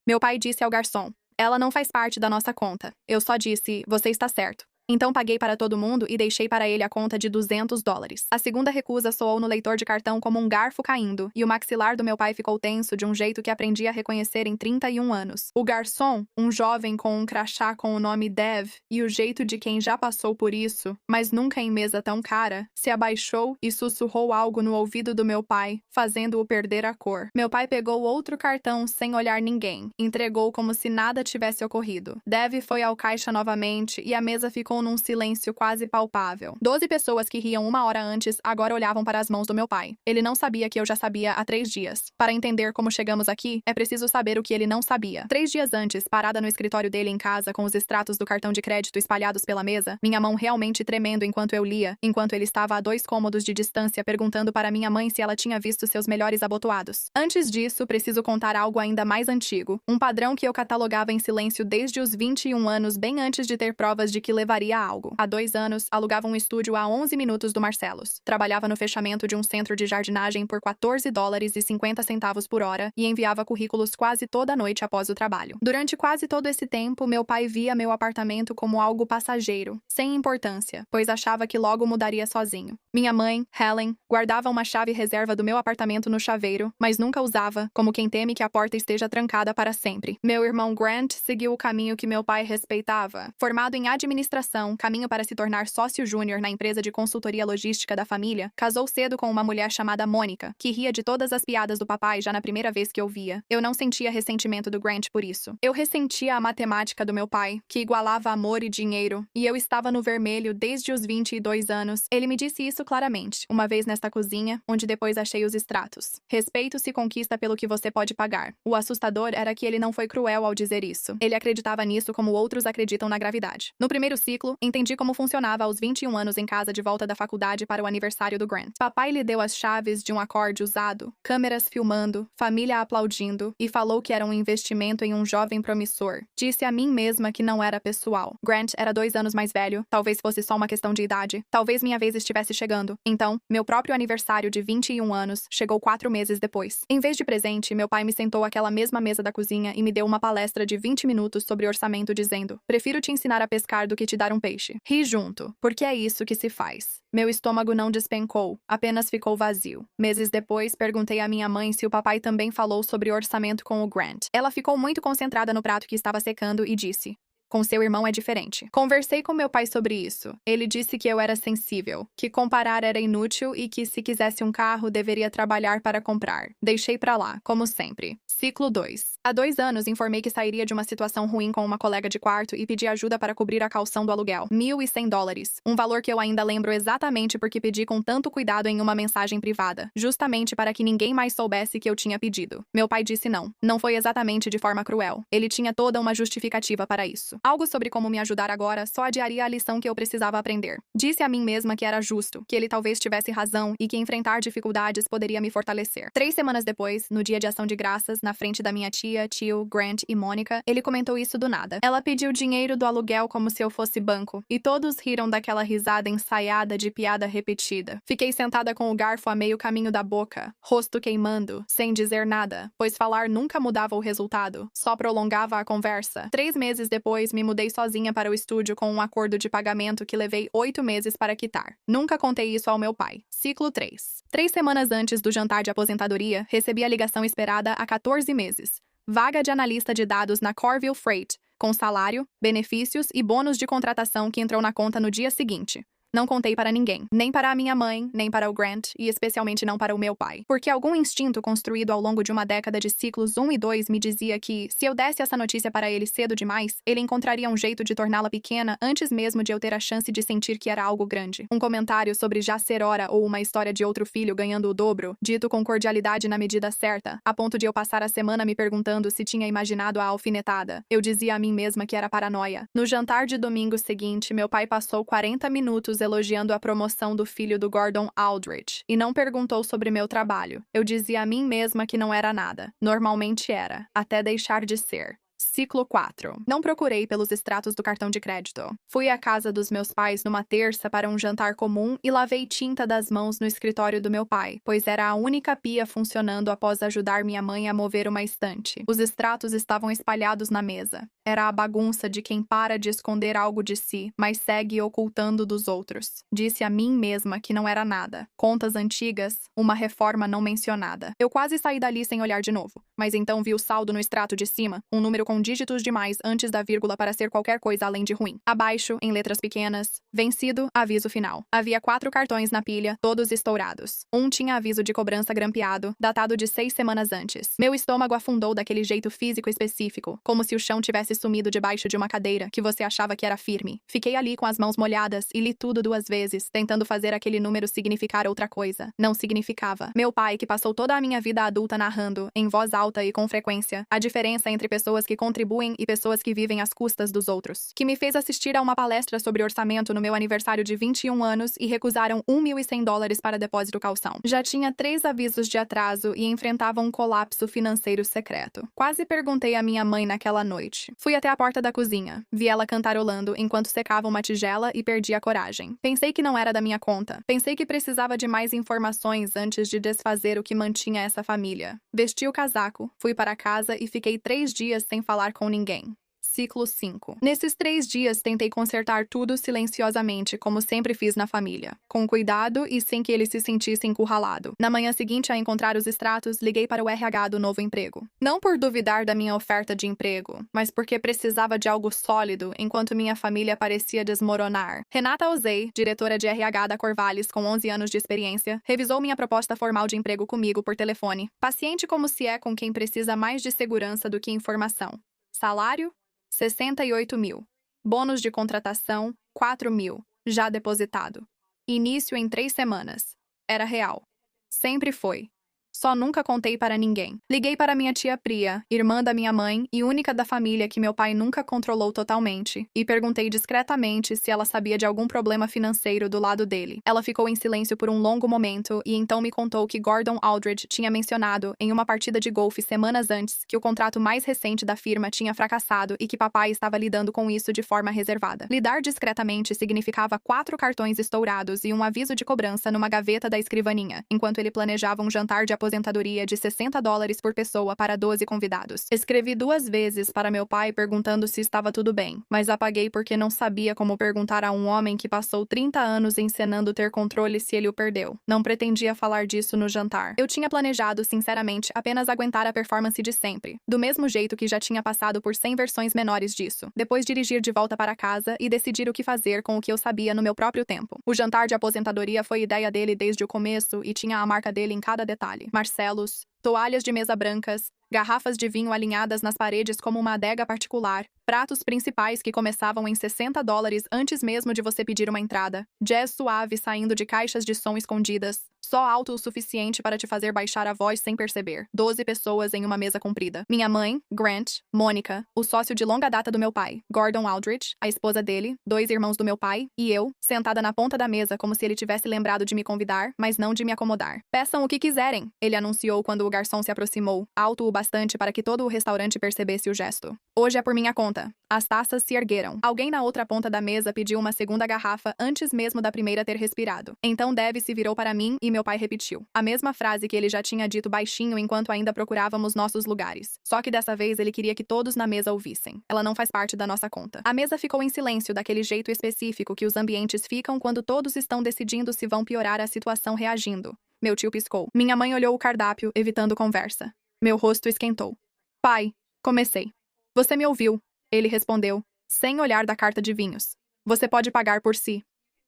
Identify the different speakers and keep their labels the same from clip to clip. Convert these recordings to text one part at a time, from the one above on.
Speaker 1: Meu pai disse ao garçom: ela não faz parte da nossa conta. Eu só disse: você está certo. Então paguei para todo mundo e deixei para ele a conta de $200. A segunda recusa soou no leitor de cartão como um garfo caindo, e o maxilar do meu pai ficou tenso de um jeito que aprendi a reconhecer em 31 anos. O garçom, um jovem com um crachá com o nome Dev e o jeito de quem já passou por isso, mas nunca em mesa tão cara, se abaixou e sussurrou algo no ouvido do meu pai, fazendo-o perder a cor. Meu pai pegou outro cartão sem olhar ninguém, entregou como se nada tivesse ocorrido. Dev foi ao caixa novamente e a mesa ficou num silêncio quase palpável. 12 pessoas que riam uma hora antes agora olhavam para as mãos do meu pai. Ele não sabia que eu já sabia há 3 dias. Para entender como chegamos aqui, é preciso saber o que ele não sabia. 3 dias antes, parada no escritório dele em casa com os extratos do cartão de crédito espalhados pela mesa, minha mão realmente tremendo enquanto eu lia, enquanto ele estava a 2 cômodos de distância perguntando para minha mãe se ela tinha visto seus melhores abotoados. Antes disso, preciso contar algo ainda mais antigo, um padrão que eu catalogava em silêncio desde os 21 anos, bem antes de ter provas de que levaria a algo. Há 2 anos, alugava um estúdio a 11 minutos do Marcelos. Trabalhava no fechamento de um centro de jardinagem por $14,50 por hora e enviava currículos quase toda noite após o trabalho. Durante quase todo esse tempo, meu pai via meu apartamento como algo passageiro, sem importância, pois achava que logo mudaria sozinho. Minha mãe, Helen, guardava uma chave reserva do meu apartamento no chaveiro, mas nunca usava, como quem teme que a porta esteja trancada para sempre. Meu irmão Grant seguiu o caminho que meu pai respeitava. Formado em administração, caminho para se tornar sócio júnior na empresa de consultoria logística da família, casou cedo com uma mulher chamada Mônica, que ria de todas as piadas do papai já na primeira vez que eu via. Eu não sentia ressentimento do Grant por isso. Eu ressentia a matemática do meu pai, que igualava amor e dinheiro, e eu estava no vermelho desde os 22 anos. Ele me disse isso claramente, uma vez nesta cozinha, onde depois achei os extratos. Respeito se conquista pelo que você pode pagar. O assustador era que ele não foi cruel ao dizer isso. Ele acreditava nisso como outros acreditam na gravidade. No primeiro ciclo, entendi como funcionava aos 21 anos em casa de volta da faculdade para o aniversário do Grant. Papai lhe deu as chaves de um acorde usado, câmeras filmando, família aplaudindo, e falou que era um investimento em um jovem promissor. Disse a mim mesma que não era pessoal. Grant era 2 anos mais velho, talvez fosse só uma questão de idade, talvez minha vez estivesse chegando. Então, meu próprio aniversário de 21 anos chegou 4 meses depois. Em vez de presente, meu pai me sentou àquela mesma mesa da cozinha e me deu uma palestra de 20 minutos sobre orçamento dizendo: prefiro te ensinar a pescar do que te dar um peixe. Ri junto, porque é isso que se faz. Meu estômago não despencou, apenas ficou vazio. Meses depois, perguntei à minha mãe se o papai também falou sobre orçamento com o Grant. Ela ficou muito concentrada no prato que estava secando e disse: com seu irmão é diferente. Conversei com meu pai sobre isso. Ele disse que eu era sensível, que comparar era inútil e que se quisesse um carro, deveria trabalhar para comprar. Deixei pra lá, como sempre. Ciclo 2. Há 2 anos, informei que sairia de uma situação ruim com uma colega de quarto e pedi ajuda para cobrir a caução do aluguel. $1.100. Um valor que eu ainda lembro exatamente porque pedi com tanto cuidado em uma mensagem privada, justamente para que ninguém mais soubesse que eu tinha pedido. Meu pai disse não. Não foi exatamente de forma cruel. Ele tinha toda uma justificativa para isso. Algo sobre como me ajudar agora só adiaria a lição que eu precisava aprender. Disse a mim mesma que era justo, que ele talvez tivesse razão e que enfrentar dificuldades poderia me fortalecer. 3 semanas depois, no dia de ação de graças, na frente da minha tia, tio, Grant e Mônica, ele comentou isso do nada. Ela pediu dinheiro do aluguel como se eu fosse banco, e todos riram daquela risada ensaiada de piada repetida. Fiquei sentada com o garfo a meio caminho da boca, rosto queimando, sem dizer nada, pois falar nunca mudava o resultado, só prolongava a conversa. 3 meses depois, me mudei sozinha para o estúdio com um acordo de pagamento que levei 8 meses para quitar. Nunca contei isso ao meu pai. Ciclo 3. 3 semanas antes do jantar de aposentadoria, recebi a ligação esperada há 14 meses. Vaga de analista de dados na Corville Freight, com salário, benefícios e bônus de contratação que entrou na conta no dia seguinte. Não contei para ninguém, nem para a minha mãe, nem para o Grant, e especialmente não para o meu pai. Porque algum instinto construído ao longo de uma década de ciclos 1 e 2 me dizia que, se eu desse essa notícia para ele cedo demais, ele encontraria um jeito de torná-la pequena antes mesmo de eu ter a chance de sentir que era algo grande. Um comentário sobre já ser hora ou uma história de outro filho ganhando o dobro, dito com cordialidade na medida certa, a ponto de eu passar a semana me perguntando se tinha imaginado a alfinetada. Eu dizia a mim mesma que era paranoia. No jantar de domingo seguinte, meu pai passou 40 minutos elogiando a promoção do filho do Gordon Aldrich, e não perguntou sobre meu trabalho. Eu dizia a mim mesma que não era nada. Normalmente era, até deixar de ser. Ciclo 4. Não procurei pelos extratos do cartão de crédito. Fui à casa dos meus pais numa terça para um jantar comum e lavei tinta das mãos no escritório do meu pai, pois era a única pia funcionando após ajudar minha mãe a mover uma estante. Os extratos estavam espalhados na mesa. Era a bagunça de quem para de esconder algo de si, mas segue ocultando dos outros. Disse a mim mesma que não era nada. Contas antigas, uma reforma não mencionada. Eu quase saí dali sem olhar de novo, mas então vi o saldo no extrato de cima, um número com dígitos demais antes da vírgula para ser qualquer coisa além de ruim. Abaixo, em letras pequenas, vencido, aviso final. Havia 4 cartões na pilha, todos estourados. Um tinha aviso de cobrança grampeado, datado de 6 semanas antes. Meu estômago afundou daquele jeito físico específico, como se o chão tivesse sumido debaixo de uma cadeira que você achava que era firme. Fiquei ali com as mãos molhadas e li tudo 2 vezes, tentando fazer aquele número significar outra coisa. Não significava. Meu pai, que passou toda a minha vida adulta narrando, em voz alta e com frequência, a diferença entre pessoas que contribuem e pessoas que vivem às custas dos outros. Que me fez assistir a uma palestra sobre orçamento no meu aniversário de 21 anos e recusaram $1.100 para depósito calção. Já tinha 3 avisos de atraso e enfrentava um colapso financeiro secreto. Quase perguntei à minha mãe naquela noite. Fui até a porta da cozinha. Vi ela cantarolando enquanto secava uma tigela e perdi a coragem. Pensei que não era da minha conta. Pensei que precisava de mais informações antes de desfazer o que mantinha essa família. Vesti o casaco, fui para casa e fiquei 3 dias sem falar com ninguém. Ciclo 5. Nesses 3 dias, tentei consertar tudo silenciosamente, como sempre fiz na família. Com cuidado e sem que ele se sentisse encurralado. Na manhã seguinte a encontrar os extratos, liguei para o RH do novo emprego. Não por duvidar da minha oferta de emprego, mas porque precisava de algo sólido, enquanto minha família parecia desmoronar. Renata Ozei, diretora de RH da Corvallis, com 11 anos de experiência, revisou minha proposta formal de emprego comigo por telefone. Paciente como se é com quem precisa mais de segurança do que informação. Salário? 68 mil. Bônus de contratação, 4 mil. Já depositado. Início em 3 semanas. Era real. Sempre foi. Só nunca contei para ninguém. Liguei para minha tia Priya, irmã da minha mãe e única da família que meu pai nunca controlou totalmente, e perguntei discretamente se ela sabia de algum problema financeiro do lado dele. Ela ficou em silêncio por um longo momento e então me contou que Gordon Aldridge tinha mencionado, em uma partida de golfe semanas antes, que o contrato mais recente da firma tinha fracassado e que papai estava lidando com isso de forma reservada. Lidar discretamente significava 4 cartões estourados e um aviso de cobrança numa gaveta da escrivaninha, enquanto ele planejava um jantar de aposentadoria de $60 por pessoa para 12 convidados. Escrevi 2 vezes para meu pai perguntando se estava tudo bem, mas apaguei porque não sabia como perguntar a um homem que passou 30 anos encenando ter controle se ele o perdeu. Não pretendia falar disso no jantar. Eu tinha planejado, sinceramente, apenas aguentar a performance de sempre, do mesmo jeito que já tinha passado por 100 versões menores disso. Depois dirigir de volta para casa e decidir o que fazer com o que eu sabia no meu próprio tempo. O jantar de aposentadoria foi ideia dele desde o começo e tinha a marca dele em cada detalhe. Marcelos, toalhas de mesa brancas, garrafas de vinho alinhadas nas paredes como uma adega particular, pratos principais que começavam em $60 antes mesmo de você pedir uma entrada, jazz suave saindo de caixas de som escondidas, só alto o suficiente para te fazer baixar a voz sem perceber. 12 pessoas em uma mesa comprida. Minha mãe, Grant, Mônica, o sócio de longa data do meu pai, Gordon Aldridge, a esposa dele, 2 irmãos do meu pai, e eu, sentada na ponta da mesa como se ele tivesse lembrado de me convidar, mas não de me acomodar. Peçam o que quiserem, ele anunciou quando o garçom se aproximou, alto o bastante para que todo o restaurante percebesse o gesto. Hoje é por minha conta. As taças se ergueram. Alguém na outra ponta da mesa pediu uma segunda garrafa antes mesmo da primeira ter respirado. Então Dev se virou para mim e meu pai repetiu. A mesma frase que ele já tinha dito baixinho enquanto ainda procurávamos nossos lugares. Só que dessa vez ele queria que todos na mesa ouvissem. Ela não faz parte da nossa conta. A mesa ficou em silêncio daquele jeito específico que os ambientes ficam quando todos estão decidindo se vão piorar a situação reagindo. Meu tio piscou. Minha mãe olhou o cardápio, evitando conversa. Meu rosto esquentou. Pai, comecei. Você me ouviu. Ele respondeu, sem olhar da carta de vinhos. Você pode pagar por si.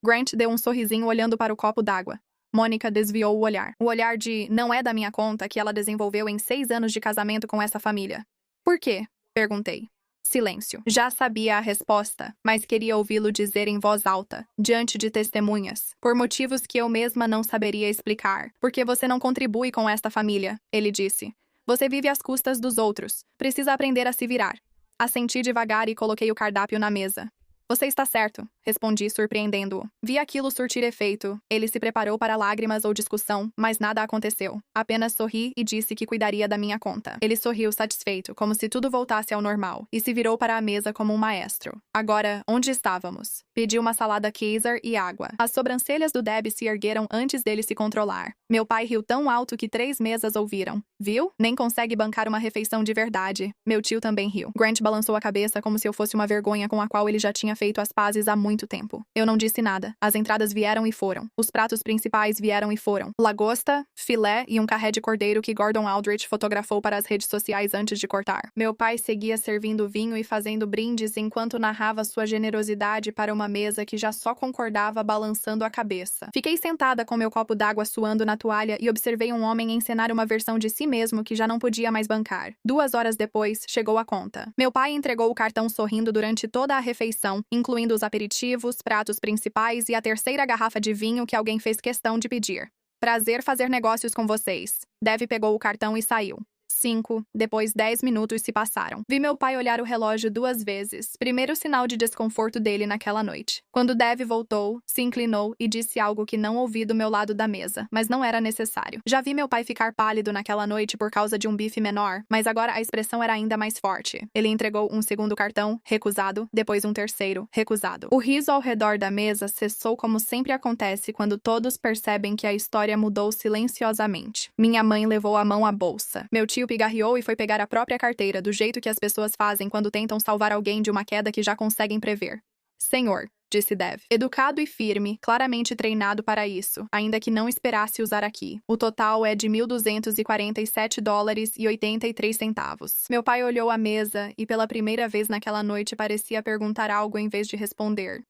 Speaker 1: Grant deu um sorrisinho olhando para o copo d'água. Mônica desviou o olhar. O olhar de não é da minha conta que ela desenvolveu em 6 anos de casamento com essa família. Por quê? Perguntei. Silêncio. Já sabia a resposta, mas queria ouvi-lo dizer em voz alta, diante de testemunhas, por motivos que eu mesma não saberia explicar. Porque você não contribui com esta família, ele disse. Você vive às custas dos outros. Precisa aprender a se virar. Assenti devagar e coloquei o cardápio na mesa. Você está certo, respondi, surpreendendo-o. Vi aquilo surtir efeito. Ele se preparou para lágrimas ou discussão, mas nada aconteceu. Apenas sorri e disse que cuidaria da minha conta. Ele sorriu satisfeito, como se tudo voltasse ao normal, e se virou para a mesa como um maestro. Agora, onde estávamos? Pedi uma salada Caesar e água. As sobrancelhas do Deb se ergueram antes dele se controlar. Meu pai riu tão alto que 3 mesas ouviram. Viu? Nem consegue bancar uma refeição de verdade. Meu tio também riu. Grant balançou a cabeça como se eu fosse uma vergonha com a qual ele já tinha feito as pazes há muito tempo. Eu não disse nada. As entradas vieram e foram. Os pratos principais vieram e foram. Lagosta, filé e um carré de cordeiro que Gordon Aldrich fotografou para as redes sociais antes de cortar. Meu pai seguia servindo vinho e fazendo brindes enquanto narrava sua generosidade para uma mesa que já só concordava balançando a cabeça. Fiquei sentada com meu copo d'água suando na toalha e observei um homem encenar uma versão de si mesmo que já não podia mais bancar. 2 horas depois, chegou a conta. Meu pai entregou o cartão sorrindo durante toda a refeição, incluindo os aperitivos, pratos principais e a terceira garrafa de vinho que alguém fez questão de pedir. Prazer fazer negócios com vocês. Dev pegou o cartão e saiu. 5, depois 10 minutos se passaram. Vi meu pai olhar o relógio 2 vezes, primeiro sinal de desconforto dele naquela noite. Quando Dev voltou, se inclinou e disse algo que não ouvi do meu lado da mesa, mas não era necessário. Já vi meu pai ficar pálido naquela noite por causa de um bife menor, mas agora a expressão era ainda mais forte. Ele entregou um segundo cartão, recusado, depois um terceiro, recusado. O riso ao redor da mesa cessou como sempre acontece quando todos percebem que a história mudou silenciosamente. Minha mãe levou a mão à bolsa. Meu tio pigarreou e foi pegar a própria carteira, do jeito que as pessoas fazem quando tentam salvar alguém de uma queda que já conseguem prever. Senhor, disse Dev, educado e firme, claramente treinado para isso, ainda que não esperasse usar aqui. O total é de $1.247,83. Meu pai olhou a mesa e pela primeira vez naquela noite parecia perguntar algo em vez de responder.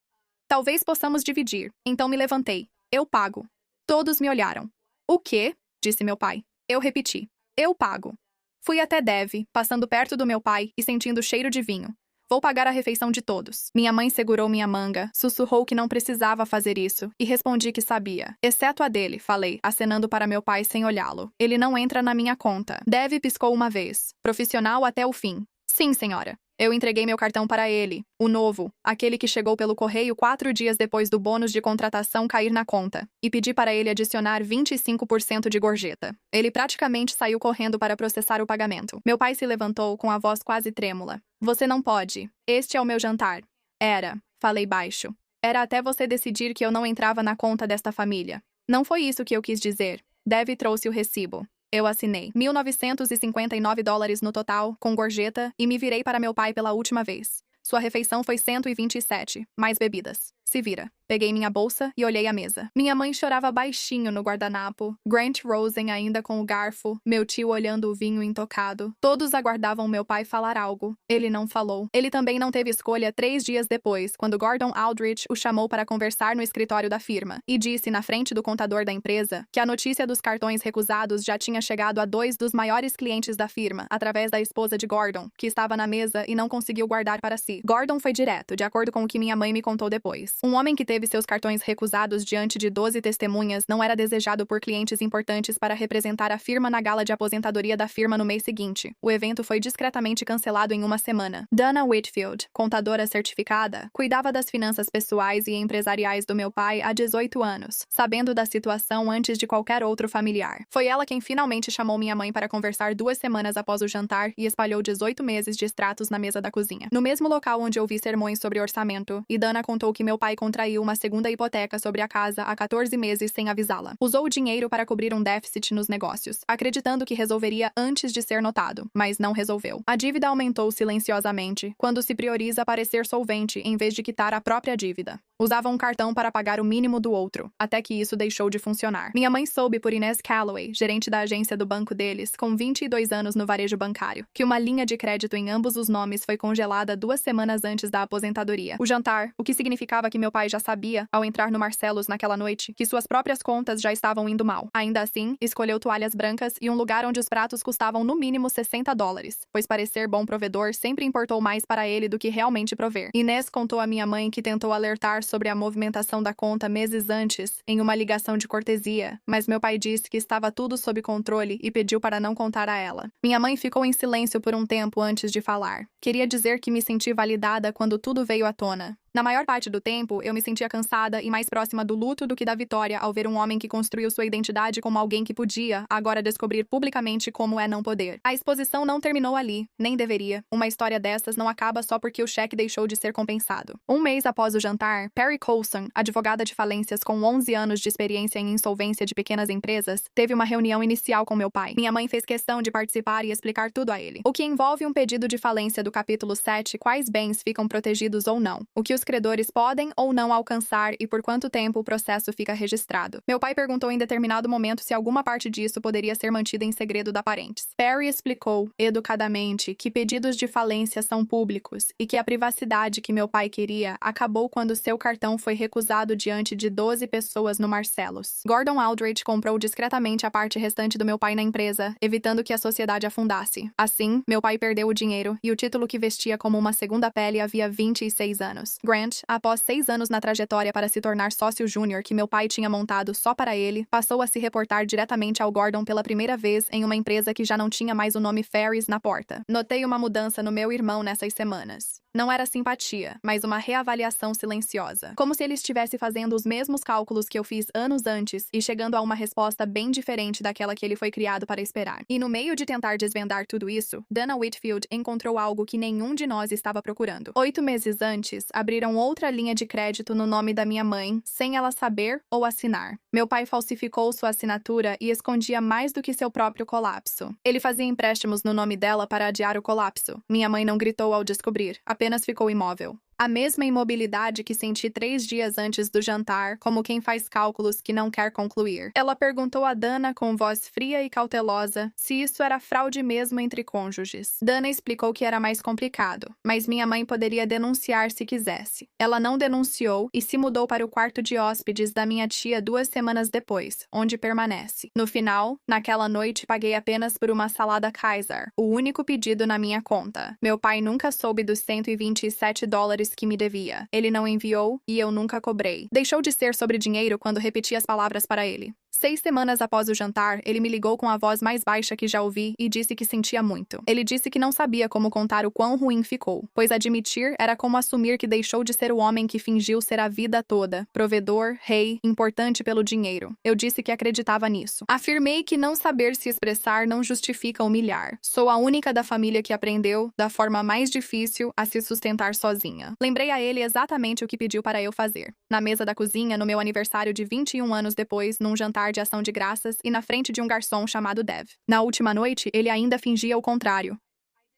Speaker 1: Talvez possamos dividir. Então me levantei. Eu pago. Todos me olharam. O quê? Disse meu pai. Eu repeti. Eu pago. Fui até Dev, passando perto do meu pai e sentindo o cheiro de vinho. Vou pagar a refeição de todos. Minha mãe segurou minha manga, sussurrou que não precisava fazer isso, e respondi que sabia. Exceto a dele, falei, acenando para meu pai sem olhá-lo. Ele não entra na minha conta. Dev piscou uma vez. Profissional até o fim. Sim, senhora. Eu entreguei meu cartão para ele, o novo, aquele que chegou pelo correio 4 dias depois do bônus de contratação cair na conta, e pedi para ele adicionar 25% de gorjeta. Ele praticamente saiu correndo para processar o pagamento. Meu pai se levantou com a voz quase trêmula. Você não pode. Este é o meu jantar. Era, falei baixo. Era até você decidir que eu não entrava na conta desta família. Não foi isso que eu quis dizer. Dev trouxe o recibo. Eu assinei. $1.959 no total, com gorjeta, e me virei para meu pai pela última vez. Sua refeição foi 127, mais bebidas. Se vira. Peguei minha bolsa e olhei a mesa. Minha mãe chorava baixinho no guardanapo, Grant Rosen ainda com o garfo, meu tio olhando o vinho intocado. Todos aguardavam meu pai falar algo. Ele não falou. Ele também não teve escolha 3 dias depois, quando Gordon Aldrich o chamou para conversar no escritório da firma, e disse na frente do contador da empresa que a notícia dos cartões recusados já tinha chegado a 2 dos maiores clientes da firma, através da esposa de Gordon, que estava na mesa e não conseguiu guardar para si. Gordon foi direto, de acordo com o que minha mãe me contou depois. Um homem que teve seus cartões recusados diante de 12 testemunhas não era desejado por clientes importantes para representar a firma na gala de aposentadoria da firma no mês seguinte. O evento foi discretamente cancelado em uma semana. Dana Whitfield, contadora certificada, cuidava das finanças pessoais e empresariais do meu pai há 18 anos, sabendo da situação antes de qualquer outro familiar. Foi ela quem finalmente chamou minha mãe para conversar 2 semanas após o jantar e espalhou 18 meses de extratos na mesa da cozinha. No mesmo local onde ouvi sermões sobre orçamento, e Dana contou que meu pai contraiu uma segunda hipoteca sobre a casa há 14 meses sem avisá-la. Usou o dinheiro para cobrir um déficit nos negócios, acreditando que resolveria antes de ser notado, mas não resolveu. A dívida aumentou silenciosamente, quando se prioriza parecer solvente em vez de quitar a própria dívida. Usava um cartão para pagar o mínimo do outro, até que isso deixou de funcionar. Minha mãe soube por Inez Calloway, gerente da agência do banco deles, com 22 anos no varejo bancário, que uma linha de crédito em ambos os nomes foi congelada 2 semanas antes da aposentadoria. O jantar, o que significava que meu pai já sabia, ao entrar no Marcelos naquela noite, que suas próprias contas já estavam indo mal. Ainda assim, escolheu toalhas brancas e um lugar onde os pratos custavam no mínimo $60, pois parecer bom provedor sempre importou mais para ele do que realmente prover. Inês contou à minha mãe que tentou alertar sobre a movimentação da conta meses antes, em uma ligação de cortesia, mas meu pai disse que estava tudo sob controle e pediu para não contar a ela. Minha mãe ficou em silêncio por um tempo antes de falar. Queria dizer que me senti validada quando tudo veio à tona. Na maior parte do tempo, eu me sentia cansada e mais próxima do luto do que da vitória ao ver um homem que construiu sua identidade como alguém que podia, agora descobrir publicamente como é não poder. A exposição não terminou ali, nem deveria. Uma história dessas não acaba só porque o cheque deixou de ser compensado. Um mês após o jantar, Perry Coulson, advogada de falências com 11 anos de experiência em insolvência de pequenas empresas, teve uma reunião inicial com meu pai. Minha mãe fez questão de participar e explicar tudo a ele. O que envolve um pedido de falência do capítulo 7, quais bens ficam protegidos ou não. O que os credores podem ou não alcançar e por quanto tempo o processo fica registrado. Meu pai perguntou em determinado momento se alguma parte disso poderia ser mantida em segredo da parentes. Perry explicou, educadamente, que pedidos de falência são públicos e que a privacidade que meu pai queria acabou quando seu cartão foi recusado diante de 12 pessoas no Marcellus. Gordon Aldrich comprou discretamente a parte restante do meu pai na empresa, evitando que a sociedade afundasse. Assim, meu pai perdeu o dinheiro e o título que vestia como uma segunda pele havia 26 anos. Grant, após 6 anos na trajetória para se tornar sócio júnior que meu pai tinha montado só para ele, passou a se reportar diretamente ao Gordon pela primeira vez em uma empresa que já não tinha mais o nome Ferris na porta. Notei uma mudança no meu irmão nessas semanas. Não era simpatia, mas uma reavaliação silenciosa. Como se ele estivesse fazendo os mesmos cálculos que eu fiz anos antes e chegando a uma resposta bem diferente daquela que ele foi criado para esperar. E no meio de tentar desvendar tudo isso, Dana Whitfield encontrou algo que nenhum de nós estava procurando. 8 meses antes, abriram outra linha de crédito no nome da minha mãe, sem ela saber ou assinar. Meu pai falsificou sua assinatura e escondia mais do que seu próprio colapso. Ele fazia empréstimos no nome dela para adiar o colapso. Minha mãe não gritou ao descobrir, apenas ficou imóvel. A mesma imobilidade que senti 3 dias antes do jantar, como quem faz cálculos que não quer concluir. Ela perguntou a Dana com voz fria e cautelosa se isso era fraude mesmo entre cônjuges. Dana explicou que era mais complicado, mas minha mãe poderia denunciar se quisesse. Ela não denunciou e se mudou para o quarto de hóspedes da minha tia 2 semanas depois, onde permanece. No final, naquela noite paguei apenas por uma salada Kaiser, o único pedido na minha conta. Meu pai nunca soube dos $127 que me devia. Ele não enviou e eu nunca cobrei. Deixou de ser sobre dinheiro quando repeti as palavras para ele. 6 semanas após o jantar, ele me ligou com a voz mais baixa que já ouvi e disse que sentia muito. Ele disse que não sabia como contar o quão ruim ficou, pois admitir era como assumir que deixou de ser o homem que fingiu ser a vida toda, provedor, rei, importante pelo dinheiro. Eu disse que acreditava nisso. Afirmei que não saber se expressar não justifica humilhar. Sou a única da família que aprendeu, da forma mais difícil, a se sustentar sozinha. Lembrei a ele exatamente o que pediu para eu fazer. Na mesa da cozinha, no meu aniversário de 21 anos depois, num jantar de ação de graças e na frente de um garçom chamado Dev. Na última noite, ele ainda fingia o contrário.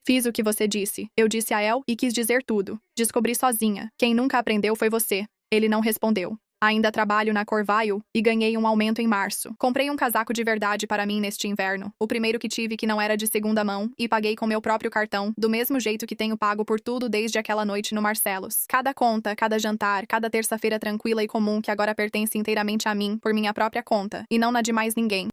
Speaker 1: Fiz o que você disse. Eu disse a El e quis dizer tudo. Descobri sozinha. Quem nunca aprendeu foi você. Ele não respondeu. Ainda trabalho na Corvail e ganhei um aumento em março. Comprei um casaco de verdade para mim neste inverno, o primeiro que tive que não era de segunda mão, e paguei com meu próprio cartão, do mesmo jeito que tenho pago por tudo desde aquela noite no Marcellus. Cada conta, cada jantar, cada terça-feira tranquila e comum que agora pertence inteiramente a mim, por minha própria conta, e não na de mais ninguém.